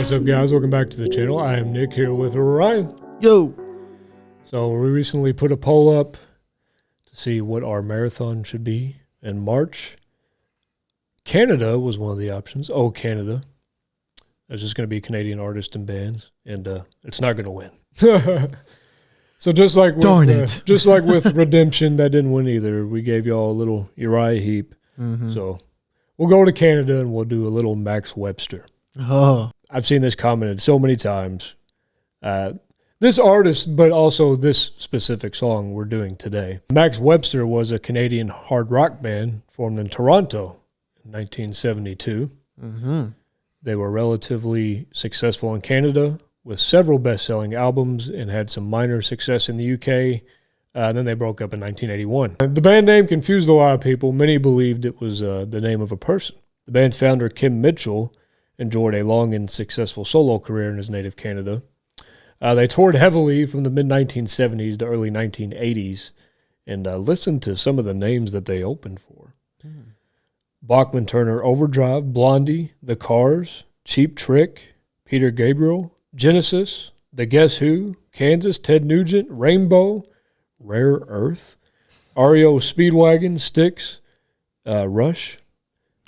What's up, guys? Welcome back to the channel. I am Nick here with Ryan. Yo. So we recently put a poll up to see what our marathon should be in March. Canada was one of the options. Oh, Canada. It's just going to be Canadian artists and bands, and it's not going to win. So just like with, just like with Redemption, that didn't win either. We gave y'all a little Uriah Heep. Mm-hmm. So we'll go to Canada and we'll do a little Max Webster. Oh. I've seen this commented so many times. This artist, but also this specific song we're doing today. Max Webster was a Canadian hard rock band formed in Toronto in 1972. Mm-hmm. They were relatively successful in Canada with several best-selling albums and had some minor success in the UK. Then they broke up in 1981. The band name confused a lot of people. Many believed it was the name of a person. The band's founder, Kim Mitchell, enjoyed a long and successful solo career in his native Canada. They toured heavily from the mid-1970s to early 1980s, and listened to some of the names that they opened for. Bachman Turner Overdrive, Blondie, The Cars, Cheap Trick, Peter Gabriel, Genesis, The Guess Who, Kansas, Ted Nugent, Rainbow, Rare Earth, REO Speedwagon, Styx, Rush,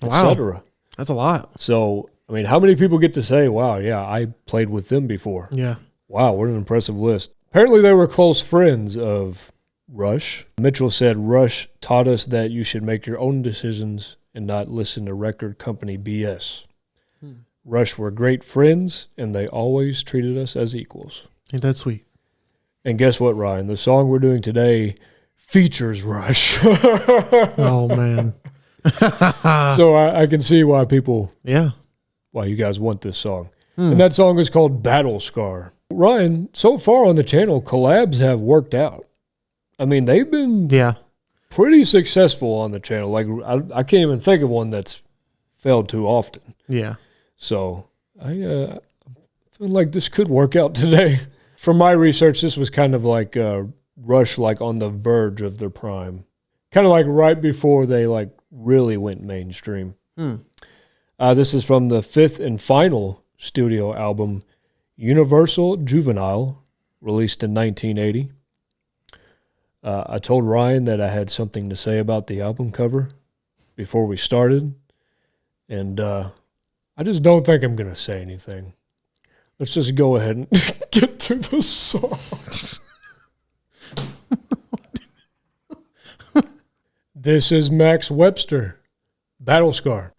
etc. That's a lot. So, I mean, how many people get to say, wow, yeah, I played with them before? Yeah. Wow, what an impressive list. Apparently they were close friends of Rush. Mitchell said, Rush taught us that you should make your own decisions and not listen to record company BS. Rush were great friends, and they always treated us as equals. Ain't that sweet? And guess what, Ryan? The song we're doing today features Rush. Oh, man. So I can see why why you guys want this song. And that song is called Battle Scar. Ryan, so far on the channel, collabs have worked out. I mean, they've been pretty successful on the channel. Like, I can't even think of one that's failed too often. Yeah. So I feel like this could work out today. From my research, this was kind of like Rush, like on the verge of their prime. Kind of like right before they like really went mainstream. This is from the fifth and final studio album, Universal Juvenile, released in 1980. I told Ryan that I had something to say about the album cover before we started, and I just don't think I'm going to say anything. Let's just go ahead and get to the song. This is Max Webster, Battle Scar.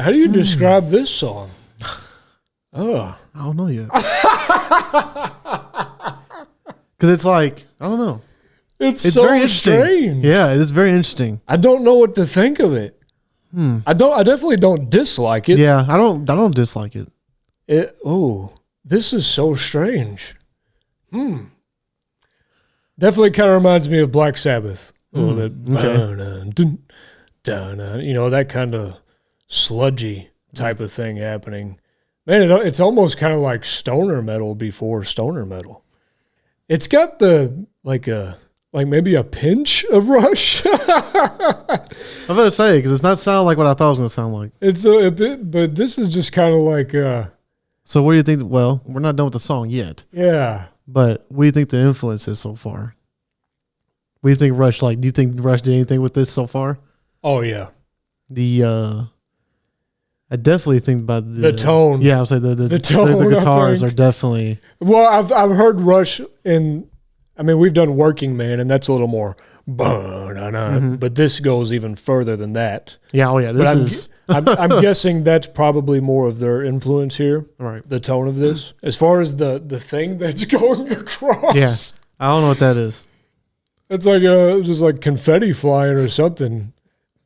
How do you describe this song? Oh, I don't know yet. Because it's like, I don't know. it's It's so very interesting. strange. Yeah, it is very interesting. I don't know what to think of it. I definitely don't dislike it. Yeah, I don't dislike it. This is so strange. Definitely kind of reminds me of Black Sabbath a little bit. Okay. You know, that kind of sludgy type of thing happening. Man, it's almost kind of like stoner metal before stoner metal. It's got like maybe a pinch of Rush. I'm about to say, because it's not sound like what I thought it was going to sound like. It's a bit, but this is just kind of like, So what do you think? Well, we're not done with the song yet, yeah. but what do you think the influence is so far? What do you think Rush, do you think Rush did anything with this so far? Oh, yeah. I definitely think about The tone. Yeah, I would say the tone, the I guitars think. are definitely. Well, I've heard Rush we've done Working Man, and that's a little more, but this goes even further than that. Yeah, oh yeah, But this is. I'm guessing that's probably more of their influence here. Right. The tone of this, as far as the thing that's going across. Yeah, I don't know what that is. It's like just like confetti flying or something.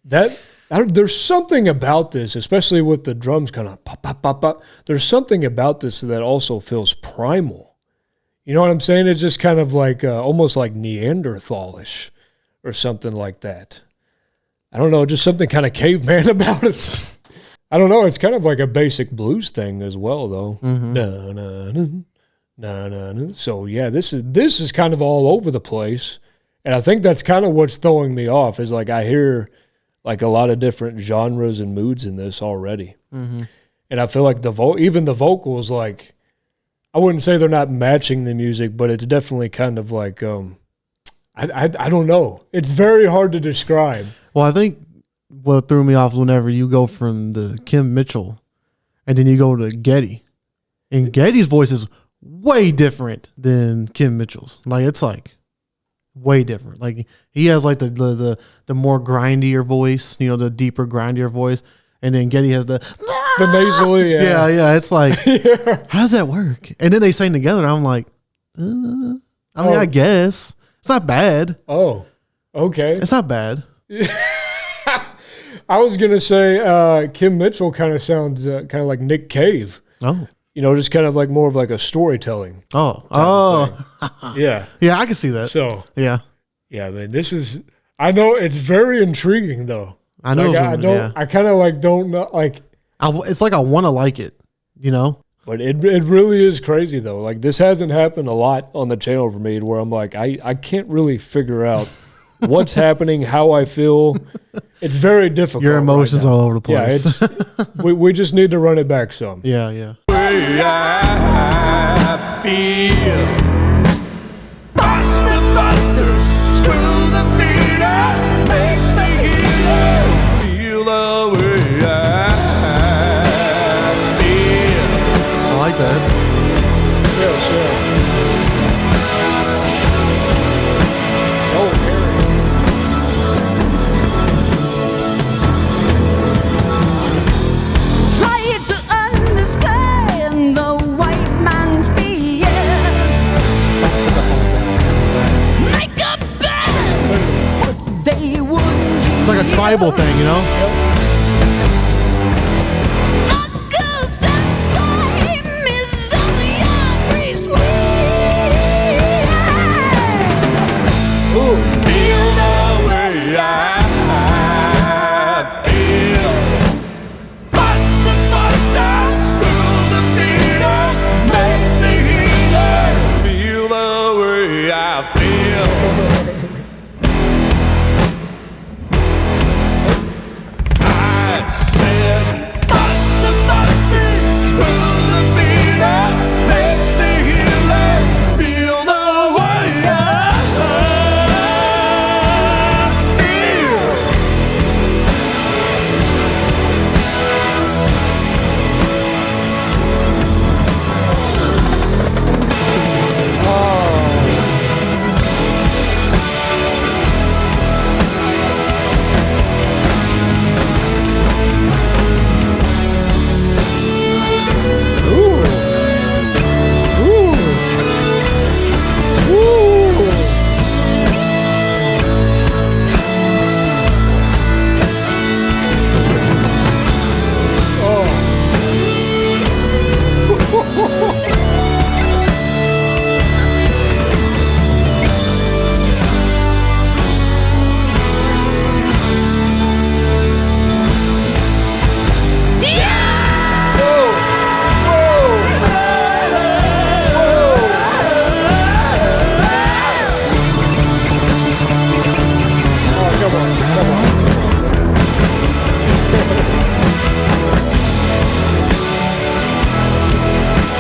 There's something about this, especially with the drums kind of pop, pop, pop, pop. There's something about this that also feels primal. You know what I'm saying? It's just kind of like almost like Neanderthalish or something like that. I don't know, just something kind of caveman about it. I don't know. It's kind of like a basic blues thing as well, though. Na, na, na, na, na, na. So yeah, this is kind of all over the place, and I think that's kind of what's throwing me off. Is like I hear like a lot of different genres and moods in this already, and I feel like even the vocals, like I wouldn't say they're not matching the music, but it's definitely kind of like I don't know. It's very hard to describe. Well, I think what threw me off whenever you go from the Kim Mitchell and then you go to Getty, and Getty's voice is way different than Kim Mitchell's. Like it's like way different. Like he has like the more grindier voice, you know, the deeper grindier voice, and then Getty has the nasally. yeah. It's like how does that work? And then they sing together. I'm like, I guess it's not bad. Oh, okay. It's not bad. I was gonna say Kim Mitchell kind of sounds kind of like Nick Cave. Oh. You know, just kind of like more of like a storytelling. Oh. Yeah. Yeah, I can see that. So Yeah. Man, I know it's very intriguing though. I know. I kind of like don't know, like. It's like I want to like it, you know? But it really is crazy though. Like this hasn't happened a lot on the channel for me where I'm like, I can't really figure out what's happening, how I feel. It's very difficult. Your emotions right now. all over the place. Yeah, it's we just need to run it back some. Yeah, yeah. Way I feel. Busters, screw the beaters, make the healers feel the way I feel. I like that. Yeah, sure. Oh, Try to understand the white man's fears. Make a bed, but they wouldn't. It's like a tribal thing, you know? Feel the way I feel. Busters, screw the beaters, make the healers feel the way I feel.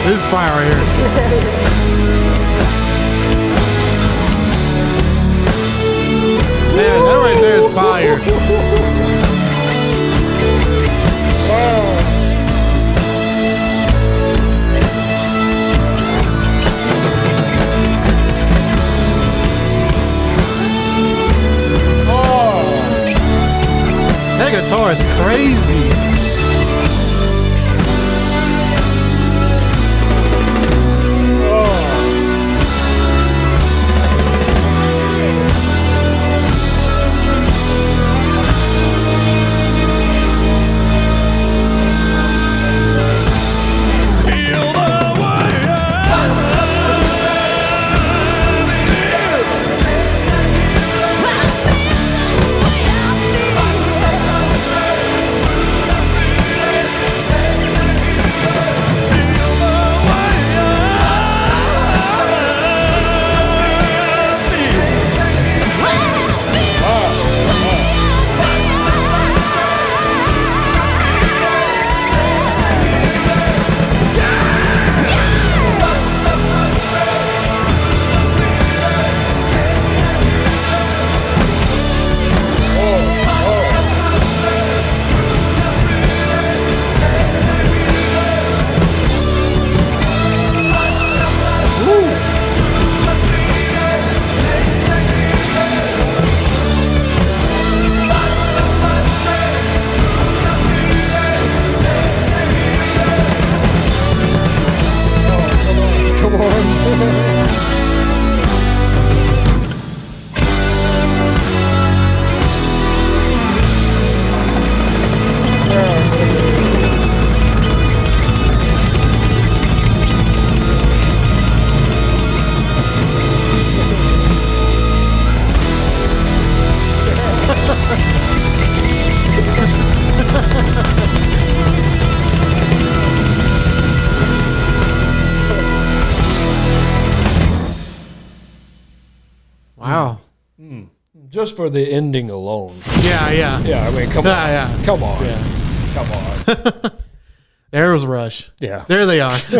This is fire right here. Man, that right there is fire. That guitar is crazy. Wow. Just for the ending alone. Yeah, yeah. Yeah, I mean, come on. Yeah. Come on. Yeah. Come on. There was Rush. Yeah. There they are. Once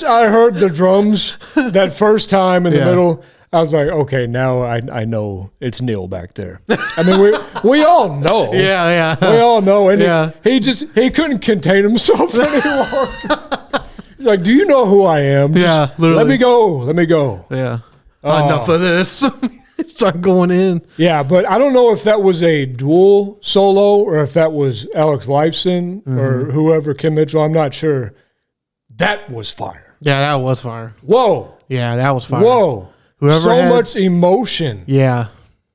I heard the drums that first time in the Yeah. middle, I was like, okay, now I know it's Neil back there. I mean, we all know. Yeah, We yeah. all know. And Yeah. he couldn't contain himself anymore. He's like, do you know who I am? Just Yeah, literally. Let me go. Yeah. Enough of this. Start going in. Yeah, but I don't know if that was a dual solo or if that was Alex Lifeson or whoever, Kim Mitchell. I'm not sure. That was fire. Yeah, that was fire. Whoa. Yeah, that was fire. Whoa. Whoever so had- much emotion. Yeah.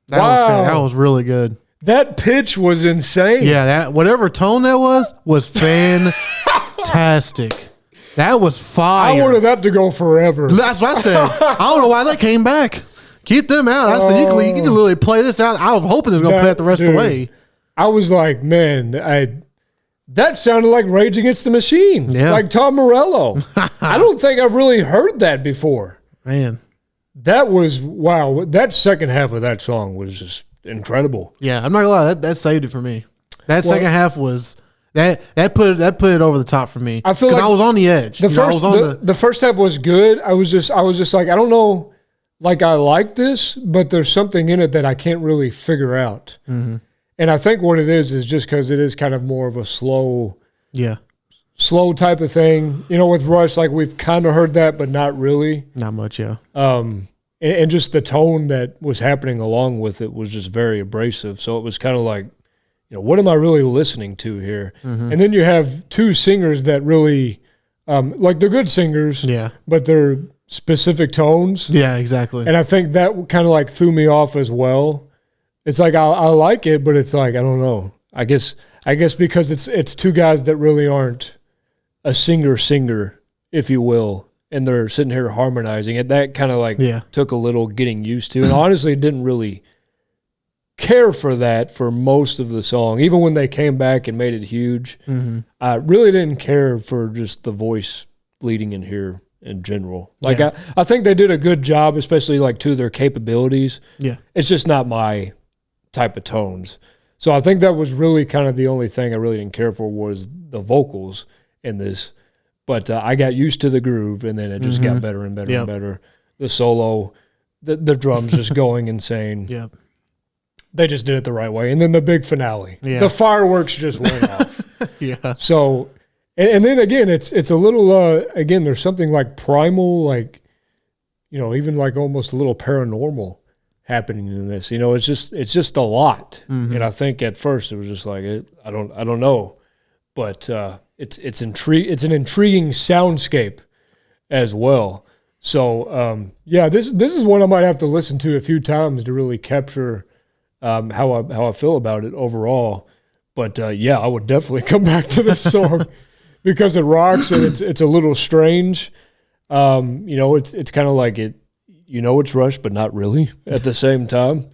That was really good. That pitch was insane. Yeah, that whatever tone that was fantastic. That was fire. I wanted that to go forever. That's what I said. I don't know why they came back. Keep them out. I said you can literally play this out. I was hoping they were going to play it the rest of the way. I was like, man, that sounded like Rage Against the Machine. Yeah. Like Tom Morello. I don't think I've really heard that before. Man. That was, wow. That second half of that song was just incredible. Yeah, I'm not gonna lie. That saved it for me. That second half was that put it over the top for me. I feel 'Cause like I was on the edge. The first, I was on the first half was good. I was just like, I don't know, like I like this, but there's something in it that I can't really figure out. Mm-hmm. And I think what it is just because it is kind of more of a slow type of thing. You know, with Rush, like we've kind of heard that, but not really. not much. Yeah, And just the tone that was happening along with it was just very abrasive. So it was kind of like, you know, what am I really listening to here? Mm-hmm. And then you have two singers that really, like they're good singers, but they're specific tones. yeah, exactly. And I think that kind of like threw me off as well. It's like I like it, but it's like I don't know. I guess because it's two guys that really aren't a singer, if you will, and they're sitting here harmonizing it. That kind of like took a little getting used to, and honestly didn't really care for that for most of the song. Even when they came back and made it huge, I really didn't care for just the voice leading in here in general. Like I think they did a good job, especially like to their capabilities. Yeah, It's just not my type of tones. So I think that was really kind of the only thing I really didn't care for was the vocals in this. But I got used to the groove, and then it just got better and better and better. The solo, the drums just going insane. Yep. They just did it the right way. And then the big finale. Yeah. The fireworks just went off. Yeah. So, and then again, it's a little, again, there's something like primal, like, even like almost a little paranormal happening in this. It's just a lot. And I think at first it was just like, I don't know. But it's an intriguing soundscape as well. So, this is one I might have to listen to a few times to really capture how I feel about it overall. But I would definitely come back to this song because it rocks and it's a little strange. It's kind of like it's Rush, but not really at the same time.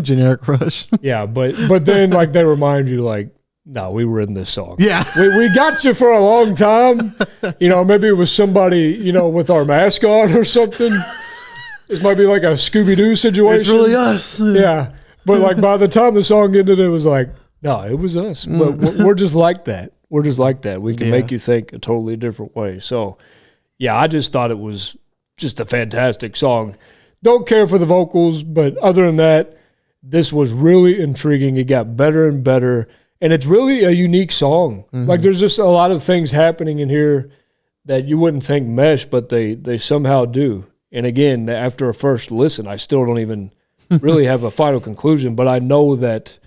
Generic Rush. Yeah, but then like they remind you like, no, we were in this song. Yeah. We got you for a long time. Maybe it was somebody, with our mask on or something. This might be like a Scooby-Doo situation. It's really us. Yeah. But like by the time the song ended, it was like, no, it was us. But we're just like that. We're just like that. We can make you think a totally different way. So, I just thought it was just a fantastic song. Don't care for the vocals, but other than that, this was really intriguing. It got better and better. And it's really a unique song. Like there's just a lot of things happening in here that you wouldn't think mesh, but they somehow do. And again, after a first listen, I still don't even really have a final conclusion, but I know that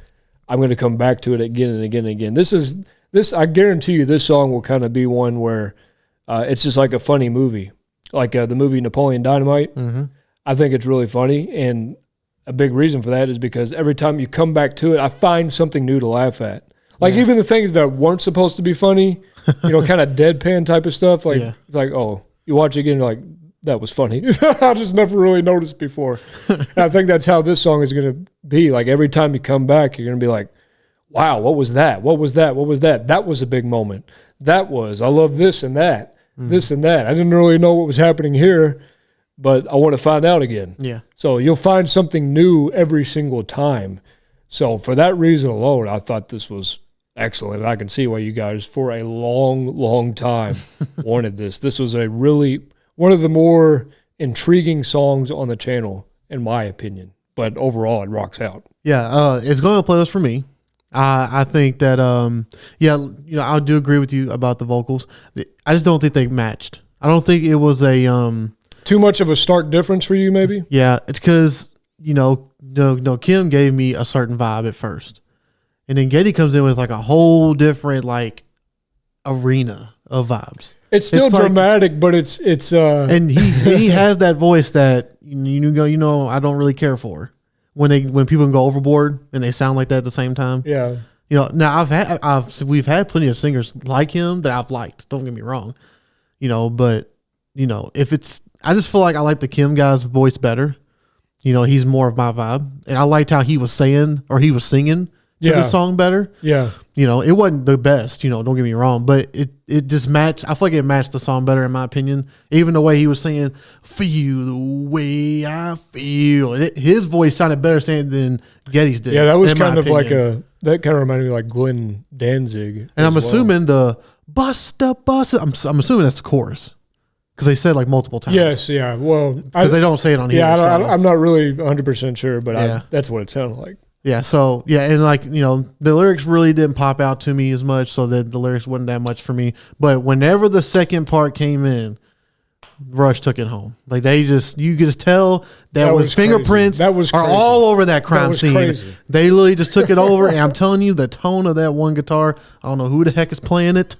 I'm going to come back to it again and again and again. This I guarantee you this song will kind of be one where it's just like a funny movie. Like the movie Napoleon Dynamite. I think it's really funny, and a big reason for that is because every time you come back to it, I find something new to laugh at. Like even the things that weren't supposed to be funny, kind of deadpan type of stuff. Like it's like, oh, you watch it again, you're like, that was funny. I just never really noticed before. And I think that's how this song is going to be. Like every time you come back, you're going to be like, wow, what was that? What was that? What was that? That was a big moment. I love this and that, this and that. I didn't really know what was happening here, but I want to find out again. Yeah. So you'll find something new every single time. So for that reason alone, I thought this was excellent. And I can see why you guys, for a long, long time, wanted this. This was one of the more intriguing songs on the channel, in my opinion. But overall, it rocks out. Yeah, it's going to playlist for me. I think that, I do agree with you about the vocals. I just don't think they matched. I don't think it was a... Too much of a stark difference for you, maybe? Yeah, it's because, Kim gave me a certain vibe at first. And then Getty comes in with like a whole different like arena of vibes. It's still dramatic, but it's and he has that voice that I don't really care for when people can go overboard and they sound like that at the same time. Yeah. Now we've had plenty of singers like him that I've liked. Don't get me wrong. But if it's, I just feel like I like the Kim guy's voice better. He's more of my vibe, and I liked how he was saying or he was singing to the song better. Yeah. It wasn't the best, don't get me wrong, but it just matched. I feel like it matched the song better in my opinion. Even the way he was saying, feel the way I feel. His voice sounded better saying than Getty's did. Yeah, that was kind of like that kind of reminded me of like Glenn Danzig. And I'm assuming the bust up, bust up, I'm assuming that's the chorus. Because they said like multiple times. Yes, yeah. Well, because they don't say it on here. Yeah, I'm not really 100% sure, but that's what it sounded like. Yeah, so, and like, the lyrics really didn't pop out to me as much, so that the lyrics wasn't that much for me. But whenever the second part came in, Rush took it home. Like you could just tell that was fingerprints that was are all over that crime scene. Crazy. They literally just took it over, and I'm telling you, the tone of that one guitar, I don't know who the heck is playing it.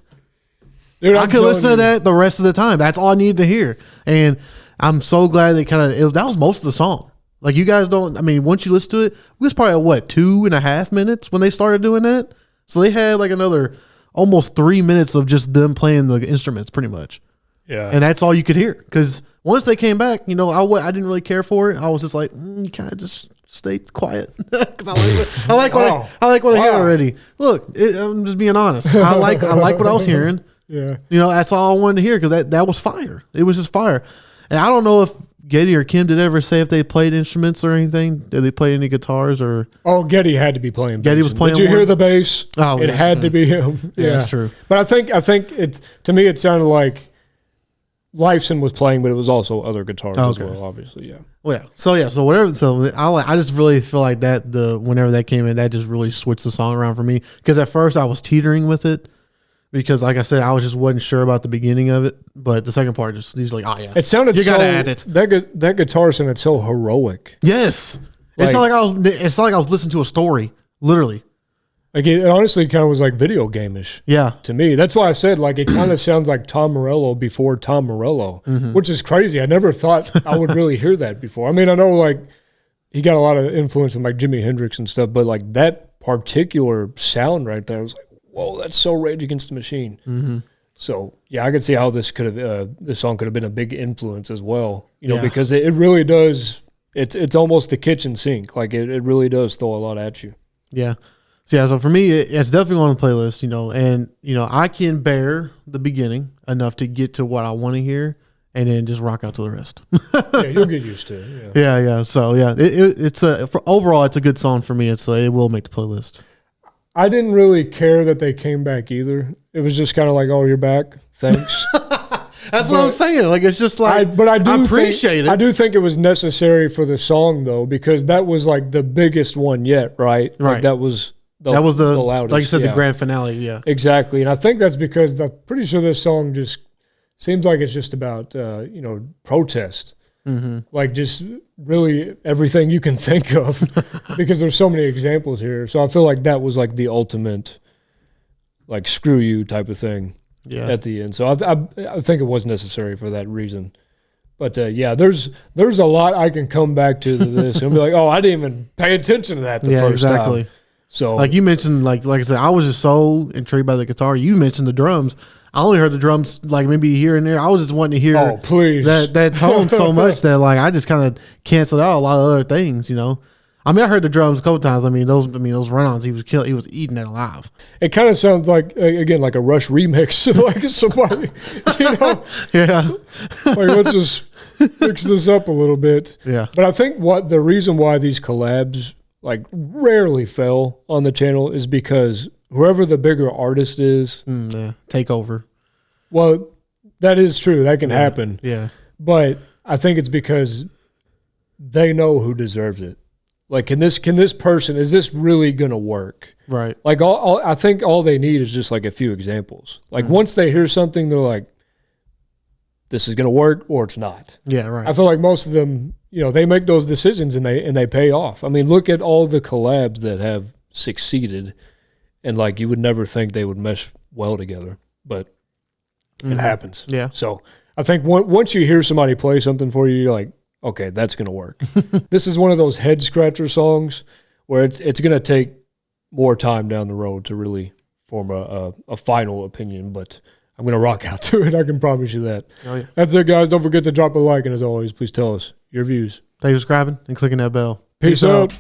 Dude, I could listen to that the rest of the time. That's all I needed to hear. And I'm so glad they that was most of the song. Like you guys once you listen to it was probably 2.5 minutes when they started doing that. So they had like another almost 3 minutes of just them playing the instruments pretty much. Yeah. And that's all you could hear. Because once they came back, I didn't really care for it. I was just like, you kind of just stay quiet. Because I like what I hear already. Look, I'm just being honest. I like what I was hearing. Yeah. That's all I wanted to hear because that was fire. It was just fire. And I don't know if Getty or Kim did ever say if they played instruments or anything? Did they play any guitars or? Oh, Getty had to be playing. Getty bass. was playing Did you hear one? the bass? Oh, it yes, had to be him. Yeah, that's true. But I think it's, to me it sounded like Lifeson was playing, but it was also other guitars as Okay. well. Obviously, yeah. Well, yeah. So whatever. So I just really feel like that whenever that came in, that just really switched the song around for me. Because at first I was teetering with it. Because, like I said, I wasn't sure about the beginning of it, but the second part just he's like, oh yeah, It sounded you so, gotta add it. That guitar sounded so heroic. Yes, it's not like I was listening to a story, literally. Like it honestly kind of was like video game-ish Yeah, to me. That's why I said like it kind of sounds like Tom Morello before Tom Morello, which is crazy. I never thought I would really hear that before. I mean, I know like he got a lot of influence from like Jimi Hendrix and stuff, but like that particular sound right there, I was like, whoa, that's so Rage Against the Machine. Mm-hmm. So yeah, I could see how this song could have been a big influence as well. You know, Yeah. because it really does. It's almost the kitchen sink. Like it really does throw a lot at you. yeah. So yeah, so for me, it's definitely on the playlist, and I can bear the beginning enough to get to what I want to hear, and then just rock out to the rest. Yeah, you'll get used to it. Yeah. yeah. So yeah, overall, it's a good song for me. It will make the playlist. I didn't really care that they came back either. It was just kind of like, oh, you're back. Thanks. That's what I'm saying. Like it's just like, I do appreciate it. I do think it was necessary for the song though, because that was like the biggest one yet, right? Right. Like that was the loudest. like you said, yeah. the grand finale. Yeah. Exactly. And I think that's because I'm pretty sure this song just seems like it's just about, protest. Mm-hmm. Like just really everything you can think of because there's so many examples here. So I feel like that was like the ultimate, like screw you type of thing at the end. So I think it was necessary for that reason. But yeah, there's a lot I can come back to this and be like, oh, I didn't even pay attention to that the first time. So like you mentioned, like I said, I was just so intrigued by the guitar. You mentioned the drums. I only heard the drums like maybe here and there. I was just wanting to hear that tone so much that like I just kind of canceled out a lot of other things, I mean, I heard the drums a couple times. I mean, those run-ons, he was eating that alive. It kind of sounds like again like a Rush remix, like somebody, Yeah. like let's just fix this up a little bit. Yeah. But I think the reason why these collabs like rarely fell on the channel is because whoever the bigger artist is, take over. Well, that is true. That can happen. Yeah. But I think it's because they know who deserves it. Like, can this person, is this really going to work? Right. Like, I think all they need is just like a few examples. Like, once they hear something, they're like, this is going to work or it's not. Yeah, right. I feel like most of them, they make those decisions and they pay off. I mean, look at all the collabs that have succeeded, and like you would never think they would mesh well together, but it happens. Yeah. So I think once you hear somebody play something for you, you're like, okay, that's going to work. This is one of those head scratcher songs where it's going to take more time down the road to really form a final opinion, but I'm going to rock out to it. I can promise you that. Oh, yeah. That's it, guys. Don't forget to drop a like, and as always, please tell us your views. Thanks for subscribing and clicking that bell. Peace out.